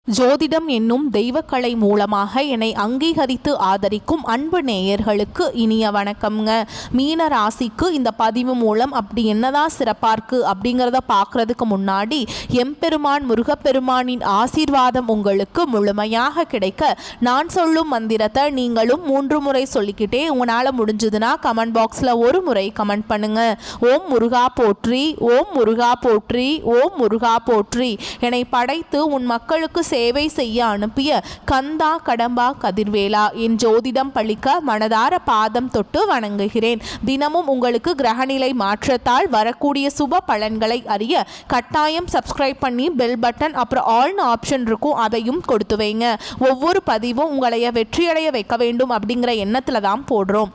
ஜோதிடம் என்னும் தெய்வக்கலை மூலமாக என்னை அங்கீகரித்து ஆதரிக்கும் அன்பு நேயர்களுக்கு இனிய வணக்கம்ங்க. மீன ராசிக்கு இந்த பதிவு மூலம் அப்படி என்னதான் சிறப்பாக இருக்குது அப்படிங்கிறத பார்க்குறதுக்கு முன்னாடி எம்பெருமான் முருகப்பெருமானின் ஆசீர்வாதம் உங்களுக்கு முழுமையாக கிடைக்க நான் சொல்லும் மந்திரத்தை நீங்களும் 3 முறை சொல்லிக்கிட்டே உங்களால் முடிஞ்சதுன்னா கமெண்ட் பாக்ஸில் ஒரு முறை கமெண்ட் பண்ணுங்க. ஓம் முருகா போற்றி, ஓம் முருகா போற்றி, ஓம் முருகா போற்றி. என்னை படைத்து உன் மக்களுக்கு சேவை செய்ய அனுப்பிய கந்தா கடம்பா கதிர்வேலா என் ஜோதிடம் பழிக்க மனதார பாதம் தொட்டு வணங்குகிறேன். தினமும் உங்களுக்கு கிரகநிலை மாற்றத்தால் வரக்கூடிய சுப பலன்களை அறிய கட்டாயம் சப்ஸ்கிரைப் பண்ணி பெல் பட்டன் அப்புறம் ஆல்னு ஆப்ஷன் இருக்கும், அதையும் கொடுத்து வைங்க. ஒவ்வொரு பதிவும் உங்களைய வெற்றியடைய வைக்க வேண்டும் அப்படிங்கிற எண்ணத்தில் தான் போடுறோம்.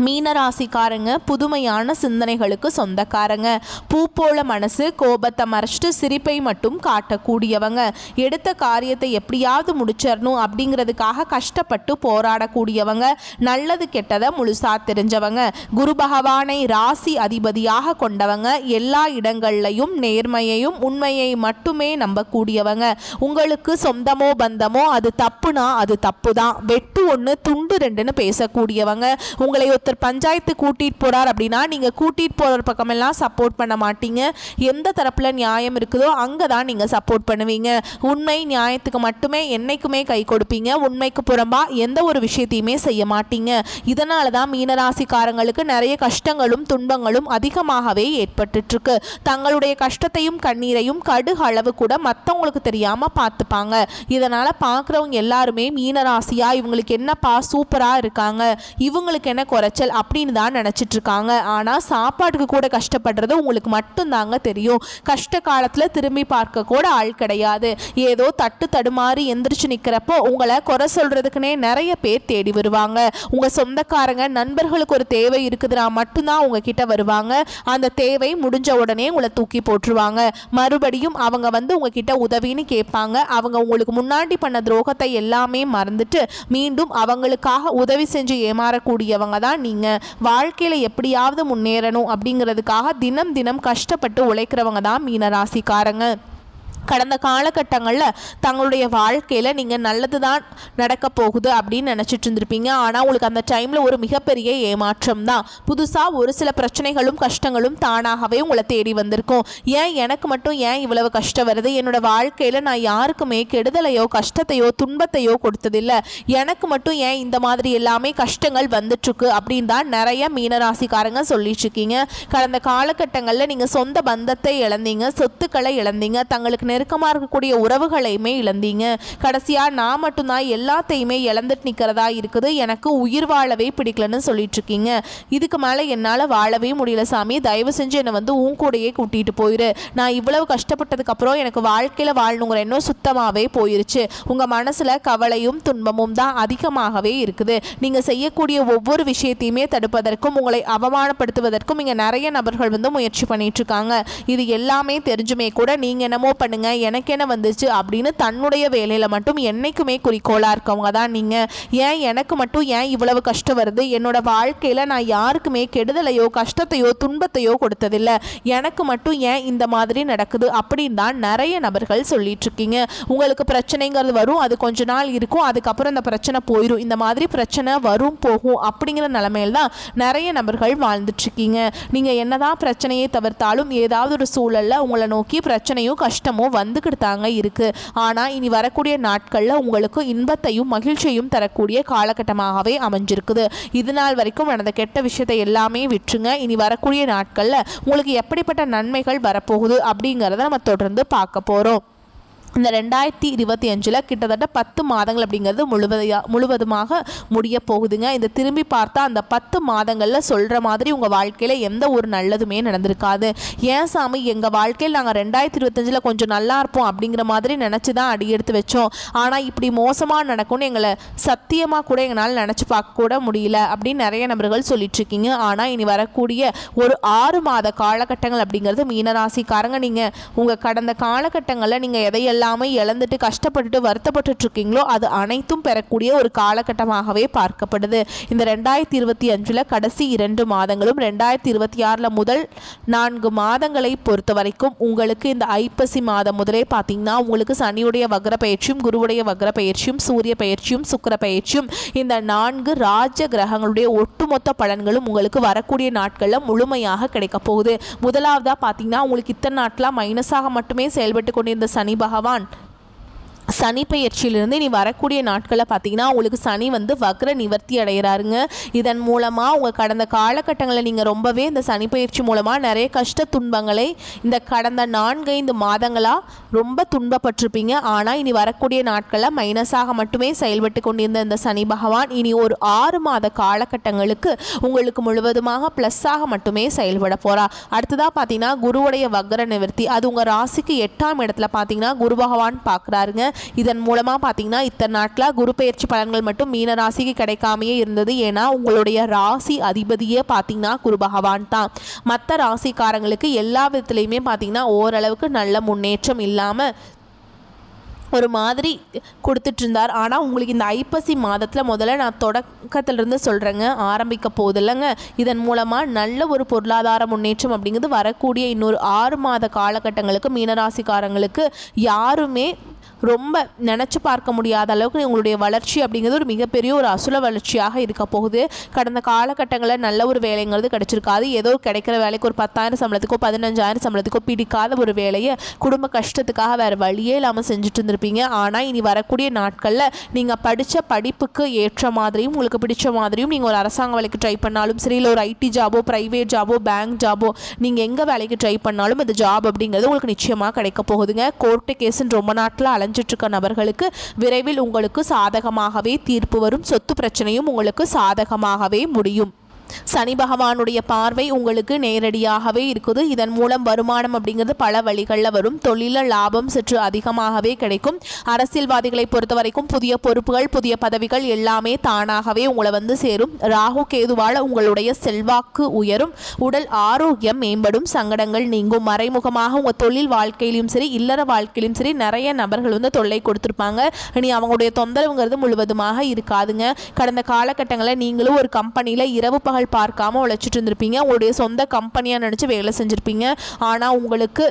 மீனராசிக்காரங்க புதுமையான சிந்தனைகளுக்கு சொந்தக்காரங்க. பூ போல மனசு, கோபத்தை மறைச்சிட்டு சிரிப்பை மட்டும் காட்டக்கூடியவங்க. எடுத்த காரியத்தை எப்படியாவது முடிச்சிடணும் அப்படிங்கிறதுக்காக கஷ்டப்பட்டு போராடக்கூடியவங்க. நல்லது கெட்டதை முழுசா தெரிஞ்சவங்க. குரு பகவானை ராசி அதிபதியாக கொண்டவங்க. எல்லா இடங்கள்லையும் நேர்மையையும் உண்மையை மட்டுமே நம்பக்கூடியவங்க. உங்களுக்கு சொந்தமோ பந்தமோ அது தப்புனா அது தப்பு தான், வெட்டு ஒன்று துண்டு ரெண்டுன்னு பேசக்கூடியவங்க. உங்களை பஞ்சாயத்து கூட்டிட்டு போறார் அப்படின்னா நீங்க கூட்டிட்டு போற பக்கமெல்லாம் சப்போர்ட் பண்ண மாட்டீங்க. எந்த தரப்புல நியாயம் இருக்குதோ அங்கதான் நீங்க சப்போர்ட் பண்ணுவீங்க. உண்மை நியாயத்துக்கு மட்டுமே என்னைக்குமே கை கொடுப்பீங்க. உண்மைக்கு புறம்பா எந்த ஒரு விஷயத்தையுமே செய்ய மாட்டீங்க. இதனாலதான் மீனராசிக்காரங்களுக்கு நிறைய கஷ்டங்களும் துன்பங்களும் அதிகமாகவே ஏற்பட்டு இருக்கு. தங்களுடைய கஷ்டத்தையும் கண்ணீரையும் கடுகு அளவு கூட மற்றவங்களுக்கு தெரியாம பார்த்துப்பாங்க. இதனால பார்க்குறவங்க எல்லாருமே மீனராசியா இவங்களுக்கு என்னப்பா சூப்பரா இருக்காங்க, இவங்களுக்கு என்ன குறைச்சல் அப்படின்னு தான் நினைச்சிட்டு இருக்காங்க. ஆனா சாப்பாட்டுக்கு கூட கஷ்டப்படுறது உங்களுக்கு மட்டும்தாங்க தெரியும். கஷ்ட காலத்துல திரும்பி பார்க்க கூட ஆள் கிடையாது. ஏதோ தட்டு தடுமாறி எந்திரிச்சு நிக்கிறப்போ உங்களை குறை சொல்றதுக்குன்னே நிறைய பேர் தேடி வருவாங்க. உங்க சொந்தக்காரங்க நண்பர்களுக்கு ஒரு தேவை இருக்குதுன்னா மட்டும்தான் உங்ககிட்ட வருவாங்க. அந்த தேவை முடிஞ்ச உடனே உங்களை தூக்கி போட்டுருவாங்க. மறுபடியும் அவங்க வந்து உங்ககிட்ட உதவின்னு கேட்பாங்க. அவங்க உங்களுக்கு முன்னாடி பண்ண துரோகத்தை எல்லாமே மறந்துட்டு மீண்டும் அவங்களுக்காக உதவி செஞ்சு ஏமாறக்கூடியவங்க தான் நீங்க. வாழ்க்கையில எப்படியாவது முன்னேறணும் அப்படிங்கிறதுக்காக தினம் தினம் கஷ்டப்பட்டு உழைக்கிறவங்க தான் மீனராசிக்காரங்க. கடந்த காலகட்டங்களில் தங்களுடைய வாழ்க்கையில் நீங்கள் நல்லது தான் நடக்க போகுது அப்படின்னு நினச்சிட்டு இருந்திருப்பீங்க. ஆனால் உங்களுக்கு அந்த டைமில் ஒரு மிகப்பெரிய ஏமாற்றம் தான். புதுசாக ஒரு சில பிரச்சனைகளும் கஷ்டங்களும் தானாகவே உங்களை தேடி வந்திருக்கும். ஏன் எனக்கு மட்டும் ஏன் இவ்வளவு கஷ்டம் வருது, என்னோட வாழ்க்கையில் நான் யாருக்குமே கெடுதலையோ கஷ்டத்தையோ துன்பத்தையோ கொடுத்ததில்லை, எனக்கு மட்டும் ஏன் இந்த மாதிரி எல்லாமே கஷ்டங்கள் வந்துட்டுருக்கு அப்படின்னு தான் நிறைய மீனராசிக்காரங்க சொல்லிட்டு இருக்கீங்க. கடந்த காலகட்டங்களில் நீங்கள் சொந்த பந்தத்தை இழந்தீங்க, சொத்துக்களை இழந்தீங்க, தங்களுக்கு நெருக்கமாக இருக்கக்கூடிய உறவுகளையுமே இழந்தீங்க. கடைசியாக நான் மட்டும்தான் எல்லாத்தையுமே இழந்துட்டு நிற்கிறதா இருக்குது, எனக்கு உயிர் வாழவே பிடிக்கலன்னு சொல்லிட்டு இருக்கீங்க. இதுக்கு மேலே என்னால் வாழவே முடியல சாமி, தயவு செஞ்சு என்னை வந்து உன் கூடையே கூட்டிகிட்டு போயிரு. நான் இவ்வளவு கஷ்டப்பட்டதுக்கப்புறம் எனக்கு வாழ்க்கையில் வாழணுங்கிற எண்ணம் சுத்தமாகவே போயிருச்சு. உங்கள் மனசில் கவலையும் துன்பமும் தான் அதிகமாகவே இருக்குது. நீங்கள் செய்யக்கூடிய ஒவ்வொரு விஷயத்தையுமே தடுப்பதற்கும் உங்களை அவமானப்படுத்துவதற்கும் இங்கே நிறைய நபர்கள் வந்து முயற்சி பண்ணிட்டு இருக்காங்க. இது எல்லாமே தெரிஞ்சுமே கூட நீங்கள் என்னமோ பண்ணுங்க, எனக்கு என்ன வந்துச்சு அப்படின்னு தன்னுடைய வேலையில் மட்டும் என்னைக்குமே குறிக்கோளாக இருக்கவங்க தான் நீங்கள். ஏன் எனக்கு மட்டும் ஏன் இவ்வளவு கஷ்டம் வருது, என்னோட வாழ்க்கையில் நான் யாருக்குமே கெடுதலையோ கஷ்டத்தையோ துன்பத்தையோ கொடுத்ததில்லை, எனக்கு மட்டும் ஏன் இந்த மாதிரி நடக்குது அப்படின்னு தான் நிறைய நபர்கள் சொல்லிட்டு இருக்கீங்க. உங்களுக்கு பிரச்சனைங்கிறது வரும், அது கொஞ்ச நாள் இருக்கும், அதுக்கப்புறம் இந்த பிரச்சனை போயிடும். இந்த மாதிரி பிரச்சனை வரும் போகும் அப்படிங்கிற நிலைமையில் தான் நிறைய நபர்கள் வாழ்ந்துட்டு இருக்கீங்க. நீங்கள் என்னதான் பிரச்சனையை தவிர்த்தாலும் ஏதாவது ஒரு சூழலில் உங்களை நோக்கி பிரச்சனையும் கஷ்டமும் வந்துக்கிட்டாங்க இருக்கு. ஆனால் இனி வரக்கூடிய நாட்களில் உங்களுக்கு இன்பத்தையும் மகிழ்ச்சியையும் தரக்கூடிய காலகட்டமாகவே அமைஞ்சிருக்குது. இது நாள் வரைக்கும் நடந்த கெட்ட விஷயத்தை எல்லாமே விட்டுருங்க. இனி வரக்கூடிய நாட்களில் உங்களுக்கு எப்படிப்பட்ட நன்மைகள் வரப்போகுது அப்படிங்கிறத நம்ம தொடர்ந்து பார்க்க போகிறோம். இந்த 2025 கிட்டத்தட்ட 10 மாதங்கள் அப்படிங்கிறது முழுவதுமாக முடிய போகுதுங்க. இந்த திரும்பி பார்த்தா அந்த 10 மாதங்களில் சொல்கிற மாதிரி உங்கள் வாழ்க்கையில் எந்த ஒரு நல்லதுமே நடந்திருக்காது. ஏன் சாமி, எங்கள் வாழ்க்கையில் நாங்கள் 2025 கொஞ்சம் நல்லா இருப்போம் அப்படிங்கிற மாதிரி நினச்சி தான் அடி எடுத்து வச்சோம், ஆனால் இப்படி மோசமாக நடக்கும்னு எங்களை சத்தியமாக கூட எங்களால் நினச்சி பார்க்க கூட முடியல அப்படின்னு நிறைய நபர்கள் சொல்லிட்டு இருக்கீங்க. ஆனால் இனி வரக்கூடிய ஒரு 6 மாத காலகட்டங்கள் அப்படிங்கிறது மீனராசிக்காரங்க நீங்கள் உங்கள் கடந்த காலகட்டங்களில் நீங்கள் எதையெல்லாம் எல்லாமே இழந்துட்டு கஷ்டப்பட்டுட்டு வருத்தப்பட்டு இருக்கீங்களோ அது அனைத்தும் பெறக்கூடிய ஒரு காலகட்டமாகவே பார்க்கப்படுது. இந்த 2025 கடைசி 2 மாதங்களும் 2026 முதல் 4 மாதங்களை பொறுத்த வரைக்கும் உங்களுக்கு இந்த ஐப்பசி மாதம் முதலே பார்த்தீங்கன்னா உங்களுக்கு சனியுடைய வக்ர பயிற்சியும் குருவுடைய வக்ர பயிற்சியும் சூரிய பயிற்சியும் சுக்கிர பயிற்சியும் இந்த 4 ராஜ கிரகங்களுடைய ஒட்டுமொத்த பலன்களும் உங்களுக்கு வரக்கூடிய நாட்களில் முழுமையாக கிடைக்க போகுது. முதலாவதாக பார்த்தீங்கன்னா உங்களுக்கு இத்தனை நாட்களாக மைனஸாக மட்டுமே செயல்பட்டு கொண்டிருந்த சனி பகவான் சனி பயிற்சியிலிருந்து இனி வரக்கூடிய நாட்களில் பார்த்தீங்கன்னா உங்களுக்கு சனி வந்து வக்ர நிவர்த்தி அடைகிறாருங்க. இதன் மூலமாக உங்கள் கடந்த காலகட்டங்களில் நீங்கள் ரொம்பவே இந்த சனி பயிற்சி மூலமாக நிறைய கஷ்ட துன்பங்களை இந்த கடந்த 4-5 மாதங்களாக ரொம்ப துன்பப்பட்டிருப்பீங்க. ஆனால் இனி வரக்கூடிய நாட்களில் மைனஸாக மட்டுமே செயல்பட்டு கொண்டிருந்த இந்த சனி பகவான் இனி ஒரு 6 மாத காலகட்டங்களுக்கு உங்களுக்கு முழுவதுமாக ப்ளஸ்ஸாக மட்டுமே செயல்பட போகிறார். அடுத்ததாக பார்த்தீங்கன்னா குருவுடைய வக்ர நிவர்த்தி அது உங்கள் ராசிக்கு 8ஆம் இடத்துல பார்த்தீங்கன்னா குரு பகவான் பார்க்குறாருங்க. இதன் மூலமாக பார்த்தீங்கன்னா இத்தனை நாட்களாக குரு பயிற்சி பலன்கள் மட்டும் மீன ராசிக்கு கிடைக்காமையே இருந்தது. ஏன்னா உங்களுடைய ராசி அதிபதியே பார்த்தீங்கன்னா குரு பகவான் தான். மற்ற ராசிக்காரங்களுக்கு எல்லா விதத்துலையுமே பார்த்தீங்கன்னா ஓரளவுக்கு நல்ல முன்னேற்றம் இல்லாமல் ஒரு மாதிரி கொடுத்துட்டு இருந்தார். ஆனால் உங்களுக்கு இந்த ஐப்பசி மாதத்தில் முதல்ல நான் தொடக்கத்திலிருந்து சொல்கிறேங்க, ஆரம்பிக்க போதில்லைங்க. இதன் மூலமாக நல்ல ஒரு பொருளாதார முன்னேற்றம் அப்படிங்கிறது வரக்கூடிய இன்னொரு 6 மாத காலகட்டங்களுக்கு மீனராசிக்காரங்களுக்கு யாருமே ரொம்ப நினச்சி பார்க்க முடியாத அளவுக்கு உங்களுடைய வளர்ச்சி அப்படிங்கிறது ஒரு மிகப்பெரிய ஒரு அசுல வளர்ச்சியாக இருக்க போகுது. கடந்த காலகட்டங்களில் நல்ல ஒரு வேலைங்கிறது கிடைச்சிருக்காது. ஏதோ கிடைக்கிற வேலைக்கு ஒரு 10,000 சம்பளத்துக்கோ 15,000 சம்பளத்துக்கோ பிடிக்காத ஒரு வேலையை குடும்ப கஷ்டத்துக்காக வேறு வழியே இல்லாமல் செஞ்சுட்டு இருந்திருப்பீங்க. ஆனால் இனி வரக்கூடிய நாட்களில் நீங்கள் படித்த படிப்புக்கு ஏற்ற மாதிரியும் உங்களுக்கு பிடிச்ச மாதிரியும் நீங்கள் ஒரு அரசாங்க வேலைக்கு ட்ரை பண்ணாலும் சரி, இல்லை ஒரு ஐடி ஜாபோ ப்ரைவேட் ஜாபோ பேங்க் ஜாபோ நீங்கள் எங்கே வேலைக்கு ட்ரை பண்ணாலும் இந்த ஜாப் அப்படிங்கிறது உங்களுக்கு நிச்சயமாக கிடைக்க போகுதுங்க. கோர்ட்டு கேஸுன்னு ரொம்ப நாட்டில் அலைஞ்சிட்ருக்க நபர்களுக்கு விரைவில் உங்களுக்கு சாதகமாகவே தீர்ப்பு வரும். சொத்து பிரச்சனையும் உங்களுக்கு சாதகமாகவே முடியும். சனி பகவானுடைய பார்வை உங்களுக்கு நேரடியாகவே இருக்குது. இதன் மூலம் வருமானம் அப்படிங்கிறது பல வழிகளில் வரும். தொழிலில் லாபம் சற்று அதிகமாகவே கிடைக்கும். அரசியல்வாதிகளை பொறுத்த வரைக்கும் புதிய பொறுப்புகள் புதிய பதவிகள் எல்லாமே தானாகவே உங்களை வந்து சேரும். ராகு கேதுவால் உங்களுடைய செல்வாக்கு உயரும். உடல் ஆரோக்கியம் மேம்படும். சங்கடங்கள் நீங்கும். மறைமுகமாக உங்கள் தொழில் வாழ்க்கையிலும் சரி இல்லற வாழ்க்கையிலும் சரி நிறைய நபர்கள் வந்து தொல்லை கொடுத்துருப்பாங்க. இனி அவங்களுடைய தொந்தரவுங்கிறது முழுவதுமாக இருக்காதுங்க. கடந்த காலகட்டங்களில் நீங்களும் ஒரு கம்பெனியில் இரவு பார்க்காம உழைச்சிட்டு இருந்திருப்பீங்க. உங்களுடைய சொந்த கம்பெனியாக நினச்சி வேலை செஞ்சுருப்பீங்க. ஆனால் உங்களுக்கு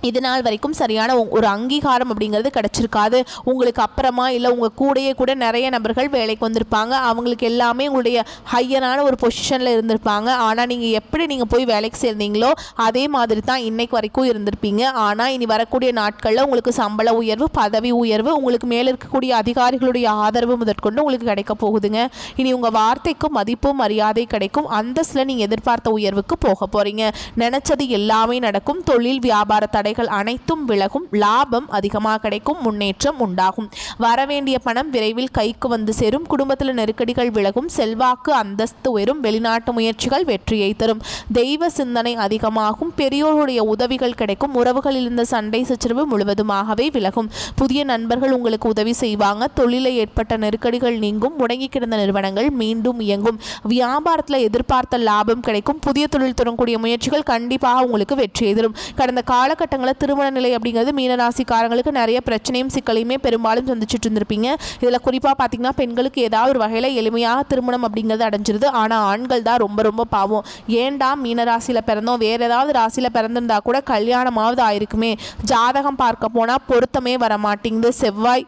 இது நாள் வரைக்கும் சரியான ஒரு அங்கீகாரம் அப்படிங்கிறது கிடச்சிருக்காது. உங்களுக்கு அப்புறமா இல்லை உங்கள் கூடையே கூட நிறைய நபர்கள் வேலைக்கு வந்திருப்பாங்க. அவங்களுக்கு எல்லாமே உங்களுடைய ஹையரான ஒரு பொசிஷனில் இருந்திருப்பாங்க. ஆனால் நீங்கள் போய் வேலைக்கு சேர்ந்தீங்களோ அதே மாதிரி தான் இன்னைக்கு வரைக்கும் இருந்திருப்பீங்க. ஆனால் இனி வரக்கூடிய நாட்களில் உங்களுக்கு சம்பள உயர்வு பதவி உயர்வு உங்களுக்கு மேலே இருக்கக்கூடிய அதிகாரிகளுடைய ஆதரவு முதற்கொண்டு உங்களுக்கு கிடைக்க போகுதுங்க. இனி உங்கள் வார்த்தைக்கு மதிப்பும் மரியாதை கிடைக்கும். அந்தஸ்தில் நீங்கள் எதிர்பார்த்த உயர்வுக்கு போக போகிறீங்க. நினச்சது எல்லாமே நடக்கும். தொழில் வியாபார தடை அனைத்தும் விலகும். லாபம் அதிகமாக கிடைக்கும். முன்னேற்றம் உண்டாகும். வரவேண்டிய பணம் விரைவில் கைக்கு வந்து சேரும். குடும்பத்தில் நெருக்கடிகள் விலகும். செல்வாக்கு அந்தஸ்து உயரும். வெளிநாட்டு முயற்சிகள் வெற்றியை தரும். தெய்வ சிந்தனை அதிகமாகும். பெரியோருடைய உதவிகள் கிடைக்கும். உறவுகளில் இருந்த சண்டை சச்சரவு முழுவதுமாகவே விலகும். புதிய நண்பர்கள் உங்களுக்கு உதவி செய்வாங்க. தொழிலில் ஏற்பட்ட நெருக்கடிகள் நீங்கும். முடங்கி கிடந்த நிறுவனங்கள் மீண்டும் இயங்கும். வியாபாரத்தில் எதிர்பார்த்த லாபம் கிடைக்கும். புதிய தொழில் தொடங்கக்கூடிய முயற்சிகள் கண்டிப்பாக உங்களுக்கு வெற்றியை தரும். கடந்த காலகட்டங்கள் திருமண நிலை அப்படிங்கிறது மீனராசிக்காரங்களுக்கு நிறைய பிரச்சனையும் சிக்கலையுமே பெரும்பாலும் சந்திச்சுட்டு இருந்திருப்பீங்க. இதில் குறிப்பாக பார்த்தீங்கன்னா பெண்களுக்கு ஏதாவது ஒரு வகையில் எளிமையாக திருமணம் அப்படிங்கிறது அடைஞ்சிருது. ஆனால் ஆண்கள் தான் ரொம்ப ரொம்ப பாவம். ஏண்டா மீனராசியில் பிறந்தோம் வேறு ஏதாவது ராசியில் பிறந்திருந்தா கூட கல்யாணமாவது ஆயிருக்குமே. ஜாதகம் பார்க்க போனால் பொருத்தமே வர மாட்டேங்குது. செவ்வாய்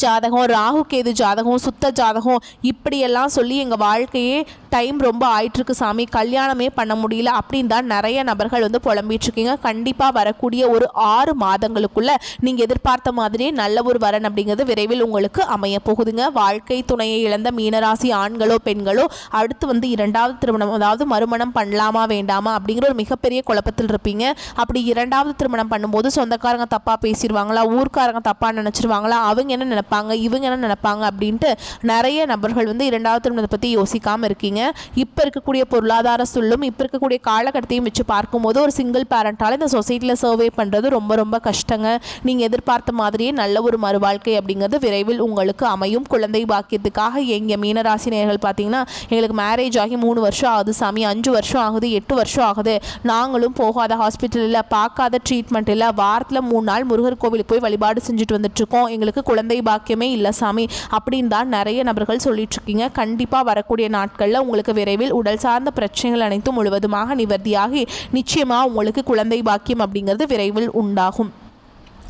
ஜாதகம் ராகு கேது ஜாதகம் சுத்த ஜாதகம் இப்படியெல்லாம் சொல்லி எங்கள் வாழ்க்கையே டைம் ரொம்ப ஆயிட்டுருக்கு சாமி, கல்யாணமே பண்ண முடியல அப்படின்னு தான் நிறைய நபர்கள் வந்து புலம்பிகிட்ருக்கீங்க. கண்டிப்பாக வரக்கூடிய ஒரு 6 மாதங்களுக்குள்ளே நீங்கள் எதிர்பார்த்த மாதிரியே நல்ல ஒரு வரன் அப்படிங்கிறது விரைவில் உங்களுக்கு அமைய போகுதுங்க. வாழ்க்கை துணையை இழந்த மீனராசி ஆண்களோ பெண்களோ அடுத்து வந்து 2வது திருமணம் அதாவது மறுமணம் பண்ணலாமா வேண்டாமா அப்படிங்கிற ஒரு மிகப்பெரிய குழப்பத்தில் இருப்பீங்க. அப்படி 2வது திருமணம் பண்ணும்போது சொந்தக்காரங்க தப்பாக பேசிடுவாங்களா ஊர்க்காரங்க தப்பாக நினச்சிருவாங்களா அவங்க என்ன நினைப்பாங்க, இவங்க என்ன நினைப்பாங்க அப்படின்ட்டு நிறைய நபர்கள் வந்து இரண்டாவது திருமணத்தை பற்றி யோசிக்காமல் இருக்கீங்க. இப்போ இருக்கக்கூடிய பொருளாதார சூழலும் இப்போ இருக்கக்கூடிய காலகட்டத்தையும் வச்சு பார்க்கும்போது ஒரு சிங்கிள் பேரண்டால் இந்த சொசைட்டியில் சர்வே பண்ணுறது ரொம்ப ரொம்ப கஷ்டங்க. நீங்கள் எதிர்பார்த்த மாதிரியே நல்ல ஒரு மறுவாழ்க்கை அப்படிங்கிறது விரைவில் உங்களுக்கு அமையும். குழந்தை பாக்கியத்துக்காக எங்கள் மீனராசி நேயர்கள் பார்த்தீங்கன்னா, எங்களுக்கு மேரேஜ் ஆகி 3 வருஷம் ஆகுது சாமி, 5 வருஷம் ஆகுது, 8 வருஷம் ஆகுது, நாங்களும் போகாத ஹாஸ்பிட்டல் இல்லை, பார்க்காத ட்ரீட்மெண்ட் இல்லை, வாரத்தில் 3 நாள் முருகர் கோவிலுக்கு போய் வழிபாடு செஞ்சுட்டு வந்துட்டுருக்கோம், எங்களுக்கு குழந்தை பாக்கியமே இல்லை சாமி அப்படின்னு தான் நிறைய நபர்கள் சொல்லிட்டு இருக்கீங்க. கண்டிப்பாக வரக்கூடிய நாட்களில் உங்களுக்கு விரைவில் உடல் சார்ந்த பிரச்சனைகள் அனைத்தும் முழுவதுமாக நிவர்த்தியாகி நிச்சயமாக உங்களுக்கு குழந்தை பாக்கியம் அப்படிங்கிறது விரைவில் உண்டாகும்.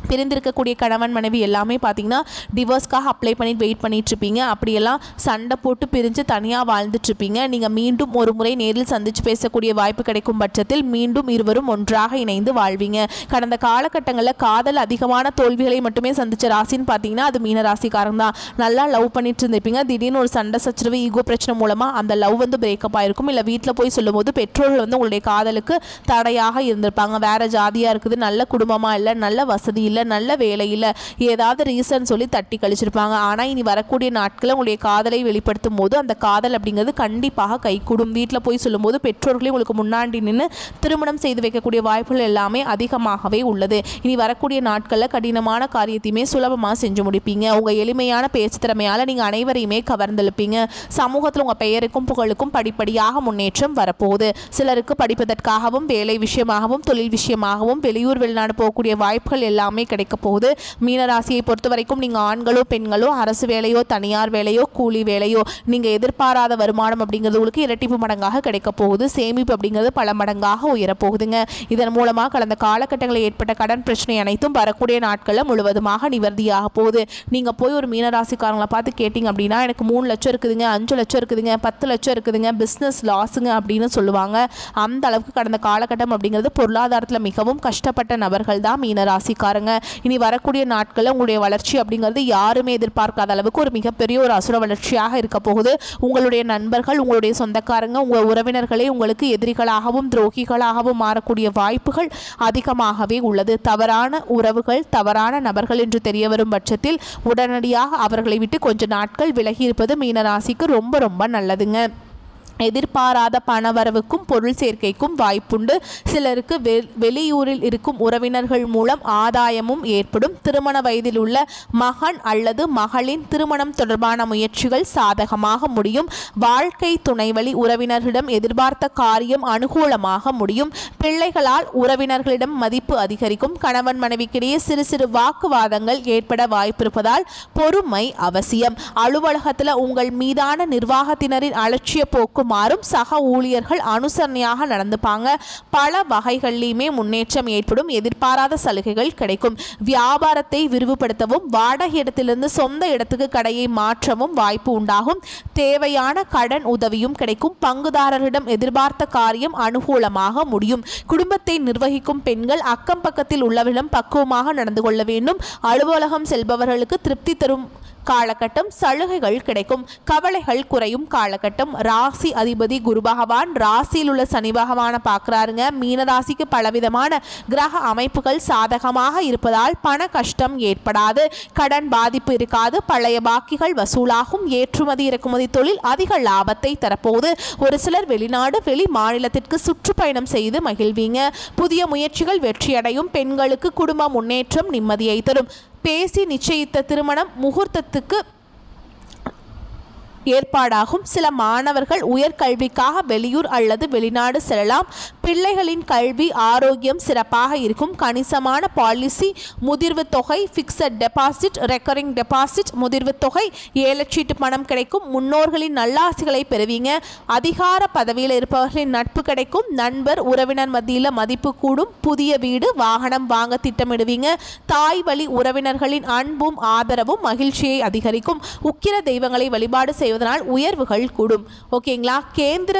பிரிந்திருக்கக்கூடிய கணவன் மனைவி எல்லாமே பார்த்தீங்கன்னா டிவோர்ஸ்க்காக அப்ளை பண்ணிட்டு வெயிட் பண்ணிட்டுருப்பீங்க. அப்படியெல்லாம் சண்டை போட்டு பிரிஞ்சு தனியாக வாழ்ந்துட்டுருப்பீங்க. நீங்கள் மீண்டும் ஒரு முறை நேரில் சந்தித்து பேசக்கூடிய வாய்ப்பு கிடைக்கும் பட்சத்தில் மீண்டும் இருவரும் ஒன்றாக இணைந்து வாழ்வீங்க. கடந்த காலகட்டங்களில் காதல் அதிகமான தோல்விகளை மட்டுமே சந்தித்த ராசின்னு பார்த்தீங்கன்னா அது மீன ராசிக்காரங்க தான். நல்லா லவ் பண்ணிட்டு இருந்திருப்பீங்க, திடீர்னு ஒரு சண்டை சச்சரவு ஈகோ பிரச்சனை மூலமாக அந்த லவ் வந்து பிரேக்கப் ஆகிருக்கும். இல்லை வீட்டில் போய் சொல்லும்போது பெற்றோர்கள் வந்து உங்களுடைய காதலுக்கு தடையாக இருந்திருப்பாங்க. வேறு ஜாதியாக இருக்குது, நல்ல குடும்பமாக இல்லை, நல்ல வசதி இல்லை, நல்ல வேலையில் ஏதாவது ரீசன் சொல்லி தட்டி கழிச்சிருப்பாங்க. ஆனால் இனி வரக்கூடிய நாட்களில் உங்களுடைய காதலை வெளிப்படுத்தும் போது அந்த காதல் அப்படிங்கிறது கண்டிப்பாக கைகூடும். வீட்டில் போய் சொல்லும்போது பெற்றோர்களே உங்களுக்கு முன்னாடி நின்று திருமணம் செய்து வைக்கக்கூடிய வாய்ப்புகள் எல்லாமே அதிகமாகவே உள்ளது. இனி வரக்கூடிய நாட்களில் கடினமான காரியத்தையுமே சுலபமாக செஞ்சு முடிப்பீங்க. உங்கள் எளிமையான பேச்சு திறமையால் நீங்கள் அனைவரையுமே கவர்ந்தெழுப்பீங்க. சமூகத்தில் உங்கள் பெயருக்கும் புகழுக்கும் படிப்படியாக முன்னேற்றம் வரப்போகுது. சிலருக்கு படிப்பதற்காகவும் வேலை விஷயமாகவும் தொழில் விஷயமாகவும் வெளியூர் வெளிநாடு போகக்கூடிய வாய்ப்புகள் எல்லாமே கிடைக்க போகுது. மீனராசியை பொறுத்த வரைக்கும் நீங்கள் ஆண்களோ பெண்களோ அரசு வேலையோ தனியார் வேலையோ கூலி வேலையோ நீங்கள் எதிர்பாராத வருமானம் அப்படிங்கிறது உங்களுக்கு இரட்டிப்பு மடங்காக கிடைக்க போகுது. சேமிப்பு அப்படிங்கிறது பல மடங்காக உயரப்போகுதுங்க. இதன் மூலமாக கடந்த காலகட்டங்களில் ஏற்பட்ட கடன் பிரச்சனை அனைத்தும் வரக்கூடிய நாட்களில் முழுவதுமாக நிவர்த்தியாக போகுது. நீங்கள் போய் ஒரு மீனராசிக்காரங்களை பார்த்து கேட்டிங்க அப்படின்னா எனக்கு 3 லட்சம் இருக்குதுங்க, 5 லட்சம் இருக்குதுங்க, 10 லட்சம் இருக்குதுங்க, பிஸ்னஸ் லாஸுங்க அப்படின்னு சொல்லுவாங்க. அந்த அளவுக்கு கடந்த காலகட்டம் அப்படிங்கிறது பொருளாதாரத்தில் மிகவும் கஷ்டப்பட்ட நபர்கள் தான் மீனராசிக்காரங்க. இனி வரக்கூடிய நாட்களில் உங்களுடைய வளர்ச்சி அப்படிங்கிறது யாருமே எதிர்பார்க்காத அளவுக்கு ஒரு மிகப்பெரிய ஒரு அசுர வளர்ச்சியாக இருக்க போகுது. உங்களுடைய நண்பர்கள், உங்களுடைய சொந்தக்காரங்க, உங்கள் உறவினர்களே உங்களுக்கு எதிரிகளாகவும் துரோகிகளாகவும் மாறக்கூடிய வாய்ப்புகள் அதிகமாகவே உள்ளது. தவறான உறவுகள், தவறான நபர்கள் என்று தெரிய வரும் பட்சத்தில் உடனடியாக அவர்களை விட்டு கொஞ்ச நாட்கள் விலகி இருப்பது மீனராசிக்கு ரொம்ப ரொம்ப நல்லதுங்க. எதிர்பாராத பணவரவுக்கும் பொருள் சேர்க்கைக்கும் வாய்ப்புண்டு. சிலருக்கு வெளியூரில் இருக்கும் உறவினர்கள் மூலம் ஆதாயமும் ஏற்படும். திருமண வயதில் உள்ள மகன் அல்லது மகளின் திருமணம் தொடர்பான முயற்சிகள் சாதகமாக முடியும். வாழ்க்கை துணைவழி உறவினர்களிடம் எதிர்பார்த்த காரியம் அனுகூலமாக முடியும். பிள்ளைகளால் உறவினர்களிடம் மதிப்பு அதிகரிக்கும். கணவன் மனைவிக்கிடையே சிறு சிறு வாக்குவாதங்கள் ஏற்பட வாய்ப்பிருப்பதால் பொறுமை அவசியம். அலுவலகத்தில் உங்கள் மீதான நிர்வாகத்தினரின் அலட்சிய போக்கு மாறும். சக ஊழியர்கள் அனுசரணையாக நடந்துப்பாங்க. பல வகைகளிலுமே முன்னேற்றம் ஏற்படும். எதிர்பாராத சலுகைகள் கிடைக்கும். வியாபாரத்தை விரிவுபடுத்தவும் வாடகை இடத்திலிருந்து சொந்த இடத்துக்கு கடையை மாற்றவும் வாய்ப்பு உண்டாகும். தேவையான கடன் உதவியும் கிடைக்கும். பங்குதாரரிடம் எதிர்பார்த்த காரியம் அனுகூலமாக முடியும். குடும்பத்தை நிர்வகிக்கும் பெண்கள் அக்கம் பக்கத்தில் உள்ளவரிடம் பக்குவமாக நடந்து கொள்ள வேண்டும். அலுவலகம் செல்பவர்களுக்கு திருப்தி தரும் காலகட்டம். சலுகைகள் கிடைக்கும். கவலைகள் குறையும் காலகட்டம். ராசி அதிபதி குரு பகவான் ராசியில் உள்ள சனி பகவானை பார்க்குறாருங்க. மீனராசிக்கு பலவிதமான கிரக அமைப்புகள் சாதகமாக இருப்பதால் பண கஷ்டம் ஏற்படாது. கடன் பாதிப்பு இருக்காது. பழைய பாக்கிகள் வசூலாகும். ஏற்றுமதி இறக்குமதி தொழில் அதிக லாபத்தை தரப்போகுது. ஒரு சிலர் வெளிநாடு வெளி மாநிலத்திற்கு சுற்றுப்பயணம் செய்து மகிழ்வீங்க. புதிய முயற்சிகள் வெற்றியடையும். பெண்களுக்கு குடும்ப முன்னேற்றம் நிம்மதியை தரும். பேசி நிச்சயித்த திருமணம் முகூர்த்தத்துக்கு ஏற்பாடாகும். சில மாணவர்கள் உயர்கல்விக்காக வெளியூர் அல்லது வெளிநாடு செல்லலாம். பிள்ளைகளின் கல்வி ஆரோக்கியம் சிறப்பாக இருக்கும். கணிசமான பாலிசி முதிர்வு தொகை, ஃபிக்ஸட் டெபாசிட், ரெக்கரிங் டெபாசிட், முதிர்வு தொகை, ஏலச்சீட்டு பணம் கிடைக்கும். முன்னோர்களின் நல்லாசிகளை பெறுவீங்க. அதிகார பதவியில் இருப்பவர்களின் நட்பு கிடைக்கும். நண்பர் உறவினர் மத்தியில் மதிப்பு கூடும். புதிய வீடு வாகனம் வாங்க திட்டமிடுவீங்க. தாய் வழி உறவினர்களின் அன்பும் ஆதரவும் மகிழ்ச்சியை அதிகரிக்கும். உக்கிர தெய்வங்களை வழிபாடு செய்வதனால் உயர்வுகள் கூடும். ஓகேங்களா? கேந்திர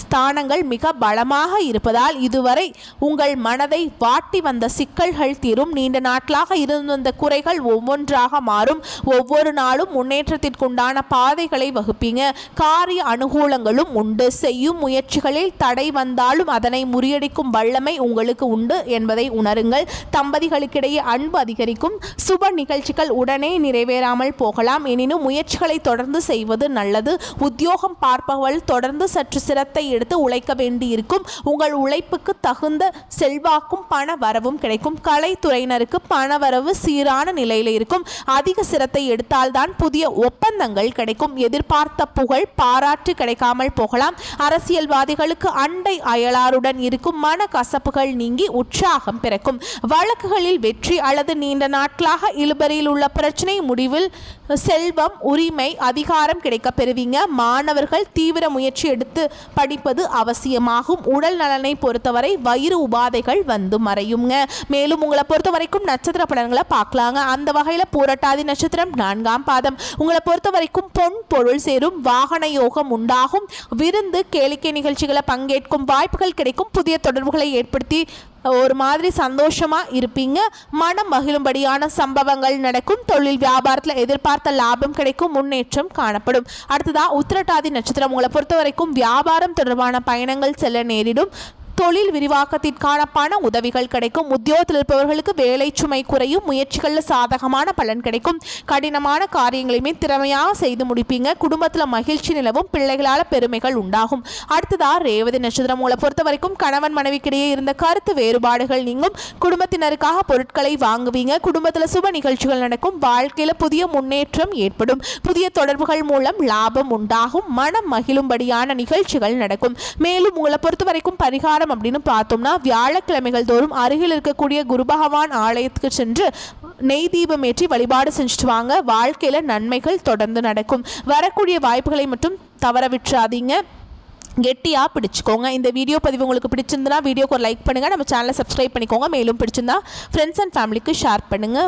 ஸ்தானங்கள் மிக பலமாக இருப்பதால் இதுவரை உங்கள் மனதை வாட்டி வந்த சிக்கல்கள் தீரும். நீண்ட நாட்களாக இருந்து வந்த குறைகள் ஒவ்வொன்றாக மாறும். ஒவ்வொரு நாளும் முன்னேற்றத்திற்குண்டான பாதைகளை வகுப்பீங்க. காரிய அனுகூலங்களும் உண்டு. செய்யும் முயற்சிகளில் தடை வந்தாலும் அதனை முறியடிக்கும் வல்லமை உங்களுக்கு உண்டு என்பதை உணருங்கள். தம்பதிகளுக்கிடையே அன்பு அதிகரிக்கும். சுப நிகழ்ச்சிகள் உடனே நிறைவேறாமல் போகலாம். எனினும் முயற்சிகளை தொடர்ந்து செய்வது நல்லது. உத்தியோகம் பார்ப்பவர்கள் தொடர்ந்து சற்று சிரத்தை எடுத்து உழைக்க வேண்டியிருக்கும். உங்கள் உழைப்புக்கு தகுந்த செல்வாக்கும் பண வரவும் கிடைக்கும். கலைத்துறையினருக்கு பணவரவு சீரான நிலையில் இருக்கும். அதிக சிரத்தை எடுத்தால்தான் புதிய ஒப்பந்தங்கள் கிடைக்கும். எதிர்பார்த்த புகழ் பாராட்டு கிடைக்காமல் போகலாம். அரசியல்வாதிகளுக்கு அண்டை அயலாருடன் இருக்கும் மன கசப்புகள் நீங்கி உற்சாகம் பிறக்கும். வழக்குகளில் வெற்றி அல்லது நீண்ட நாட்களாக இழுபறியில் உள்ள பிரச்சனை முடிவில் செல்வம், உரிமை, அதிகாரம் கிடைக்க பெறுவீங்க. மாணவர்கள் தீவிர முயற்சி எடுத்து படிப்பது அவசியமாகும். உடல் நலனை பொறுத்தவரை வயிறு உபாதைகள் வந்து மறையுங்க. மேலும் உங்களை பொறுத்த வரைக்கும் நட்சத்திர பலன்களை பார்க்கலாங்க. அந்த வகையில் பூரட்டாதி நட்சத்திரம் 4ஆம் பாதம். உங்களை பொறுத்த வரைக்கும் பொன் பொருள் சேரும். வாகன யோகம் உண்டாகும். விருந்து கேளிக்கை நிகழ்ச்சிகளை பங்கேற்கும் வாய்ப்புகள் கிடைக்கும். புதிய தொடர்புகளை ஏற்படுத்தி ஒரு மாதிரி சந்தோஷமாக இருப்பீங்க. மனம் மகிழும்படியான சம்பவங்கள் நடக்கும். தொழில் வியாபாரத்தில் எதிர்பார்த்த லாபம் கிடைக்கும். முன்னேற்றம் காணப்படும். அடுத்ததாக உத்திரட்டாதி நட்சத்திரம். உங்களை பொறுத்த வரைக்கும் வியாபாரம் தொடர்பான பயணங்கள் செல்ல நேரிடும். தொழில் விரிவாக்கத்திற்கான பண உதவிகள் கிடைக்கும். உத்தியோகத்தில் இருப்பவர்களுக்கு வேலை சுமை குறையும். முயற்சிகளில் சாதகமான பலன் கிடைக்கும். கடினமான காரியங்களையுமே திறமையாக செய்து முடிப்பீங்க. குடும்பத்தில் மகிழ்ச்சி நிலவும். பிள்ளைகளால் பெருமைகள் உண்டாகும். அடுத்ததாக ரேவதி நட்சத்திரம். உங்களை பொறுத்த வரைக்கும் கணவன் மனைவிக்கிடையே இருந்த கருத்து வேறுபாடுகள் நீங்கும். குடும்பத்தினருக்காக பொருட்களை வாங்குவீங்க. குடும்பத்தில் சுப நிகழ்ச்சிகள் நடக்கும். வாழ்க்கையில் புதிய முன்னேற்றம் ஏற்படும். புதிய தொடர்புகள் மூலம் லாபம் உண்டாகும். மனம் மகிழும்படியான நிகழ்ச்சிகள் நடக்கும். மேலும் உங்களை பொறுத்த வரைக்கும் பரிகாரம் அப்படின்னு பார்த்தோம்னா வியாழக்கிழமைகள் தோறும் அருகில் இருக்கக்கூடிய குரு பகவான் ஆலயத்துக்கு சென்று நெய் தீபம் ஏற்றி வழிபாடு செஞ்சுட்டு வாங்க. வாழ்க்கையில நன்மைகள் தொடர்ந்து நடக்கும். வரக்கூடிய வாய்ப்புகளை மட்டும் தவற விட்டுறாதீங்க. கெட்டியாக பிடிச்சிக்கோங்க. இந்த வீடியோ பதிவு உங்களுக்கு பிடிச்சிருந்தனா வீடியோக்கு ஒரு லைக் பண்ணுங்கள். நம்ம சேனலை சப்ஸ்கிரைப் பண்ணிக்கோங்க. மேலும் பிடிச்சிருந்தா ஃப்ரெண்ட்ஸ் அண்ட் ஃபேமிலிக்கு ஷேர் பண்ணுங்கள்.